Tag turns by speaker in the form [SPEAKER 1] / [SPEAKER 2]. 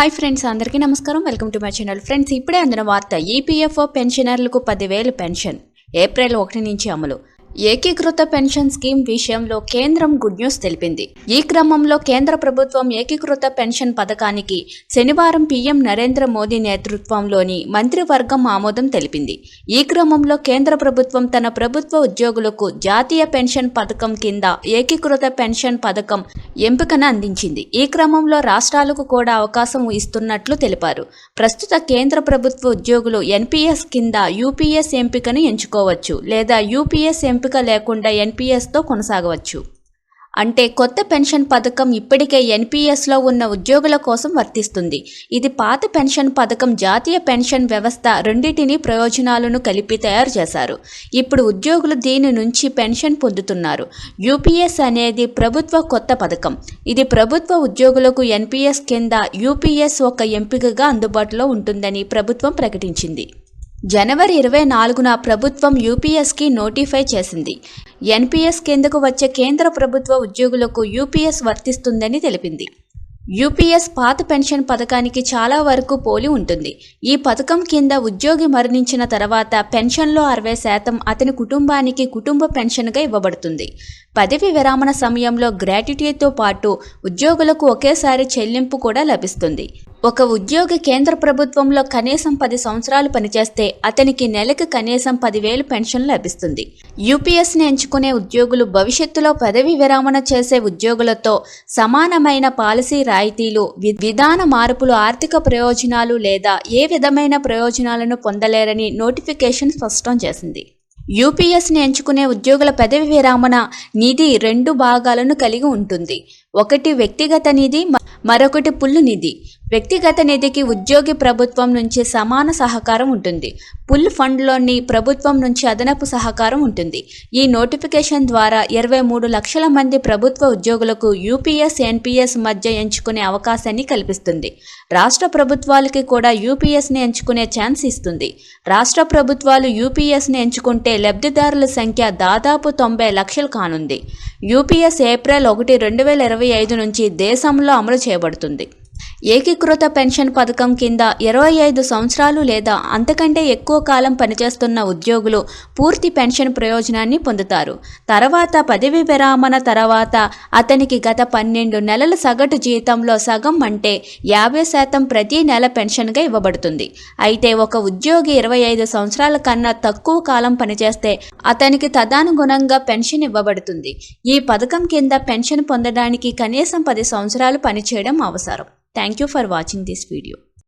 [SPEAKER 1] Hi friends, అందరికీ నమస్కారం. Welcome to my channel. Friends, ఇప్పుడే అందిన వార్త. ఈపీఎఫ్ఓ పెన్షనర్లకు 10,000 పెన్షన్ ఏప్రిల్ 1 నుంచి అమలు. ఏకీకృత పెన్షన్ స్కీమ్ విషయంలో కేంద్రం గుడ్ న్యూస్ తెలిపింది. ఈ క్రమంలో కేంద్ర ప్రభుత్వం ఏకీకృత పెన్షన్ పథకానికి శనివారం పీఎం నరేంద్ర మోదీ నేతృత్వంలోని మంత్రివర్గం ఆమోదం తెలిపింది. ఈ క్రమంలో కేంద్ర ప్రభుత్వం తన ప్రభుత్వ ఉద్యోగులకు జాతీయ పెన్షన్ పథకం కింద ఏకీకృత పెన్షన్ పథకం ఎంపికను అందించింది. ఈ క్రమంలో రాష్ట్రాలకు కూడా అవకాశం ఇస్తున్నట్లు తెలిపారు. ప్రస్తుత కేంద్ర ప్రభుత్వ ఉద్యోగులు ఎన్పీఎస్ కింద యూపీఎస్ ఎంపికను ఎంచుకోవచ్చు, లేదా యూపీఎస్ ఎంపిక లేకుండా ఎన్పీఎస్తో కొనసాగవచ్చు. అంటే కొత్త పెన్షన్ పథకం ఇప్పటికే ఎన్పీఎస్లో ఉన్న ఉద్యోగుల కోసం వర్తిస్తుంది. ఇది పాత పెన్షన్ పథకం జాతీయ పెన్షన్ వ్యవస్థ రెండింటినీ ప్రయోజనాలను కలిపి తయారు చేశారు. ఇప్పుడు ఉద్యోగులు దీని నుంచి పెన్షన్ పొందుతున్నారు. యూపీఎస్ అనేది ప్రభుత్వ కొత్త పథకం. ఇది ప్రభుత్వ ఉద్యోగులకు ఎన్పీఎస్ కింద యూపీఎస్ ఒక ఎంపికగా అందుబాటులో ఉంటుందని ప్రభుత్వం ప్రకటించింది. జనవరి 24న ప్రభుత్వం యూపీఎస్కి నోటిఫై చేసింది. ఎన్పీఎస్ కిందకు వచ్చే కేంద్ర ప్రభుత్వ ఉద్యోగులకు యూపీఎస్ వర్తిస్తుందని తెలిపింది. యూపీఎస్ పాత పెన్షన్ పథకానికి చాలా వరకు పోలి ఉంటుంది. ఈ పథకం కింద ఉద్యోగి మరణించిన తర్వాత పెన్షన్లో 60% అతని కుటుంబానికి కుటుంబ పెన్షన్గా ఇవ్వబడుతుంది. పదవి విరమణ సమయంలో గ్రాట్యుటీతో పాటు ఉద్యోగులకు ఒకేసారి చెల్లింపు కూడా లభిస్తుంది. ఒక ఉద్యోగి కేంద్ర ప్రభుత్వంలో కనీసం 10 సంవత్సరాలు పనిచేస్తే అతనికి నెలకు కనీసం 10,000 పెన్షన్ లభిస్తుంది. యూపీఎస్ని ఎంచుకునే ఉద్యోగులు భవిష్యత్తులో పదవి విరమణ చేసే ఉద్యోగులతో సమానమైన పాలసీ రాయితీలు, విధాన మార్పులు, ఆర్థిక ప్రయోజనాలు లేదా ఏ విధమైన ప్రయోజనాలను పొందలేరని నోటిఫికేషన్ స్పష్టం చేసింది. యూపీఎస్ని ఎంచుకునే ఉద్యోగుల పదవి విరమణ నిధి 2 భాగాలను కలిగి ఉంటుంది. ఒకటి వ్యక్తిగత నిధి, మరొకటి పుల్ నిధి. వ్యక్తిగత నిధికి ఉద్యోగి ప్రభుత్వం నుంచి సమాన సహకారం ఉంటుంది. పుల్ ఫండ్లోని ప్రభుత్వం నుంచి అదనపు సహకారం ఉంటుంది. ఈ నోటిఫికేషన్ ద్వారా 23 లక్షల మంది ప్రభుత్వ ఉద్యోగులకు యూపీఎస్, ఎన్పీఎస్ మధ్య ఎంచుకునే అవకాశాన్ని కల్పిస్తుంది. రాష్ట్ర ప్రభుత్వాలకి కూడా యూపీఎస్ని ఎంచుకునే ఛాన్స్ ఇస్తుంది. రాష్ట్ర ప్రభుత్వాలు యూపీఎస్ని ఎంచుకుంటే లబ్ధిదారుల సంఖ్య దాదాపు 90 లక్షలు కానుంది. యూపీఎస్ ఏప్రిల్ 1, 2025 నుంచి దేశంలో అమలు చేయబడుతుంది. ఏకీకృత పెన్షన్ పథకం కింద 25 సంవత్సరాలు లేదా అంతకంటే ఎక్కువ కాలం పనిచేస్తున్న ఉద్యోగులు పూర్తి పెన్షన్ ప్రయోజనాన్ని పొందుతారు. తర్వాత పదవి విరమణ తర్వాత అతనికి గత 12 నెలల సగటు జీతంలో సగం అంటే 50% ప్రతి నెల పెన్షన్గా ఇవ్వబడుతుంది. అయితే ఒక ఉద్యోగి 25 సంవత్సరాల కన్నా తక్కువ కాలం పనిచేస్తే అతనికి తదనుగుణంగా పెన్షన్ ఇవ్వబడుతుంది. ఈ పథకం కింద పెన్షన్ పొందడానికి కనీసం 10 సంవత్సరాలు పనిచేయడం అవసరం. Thank you for watching this video.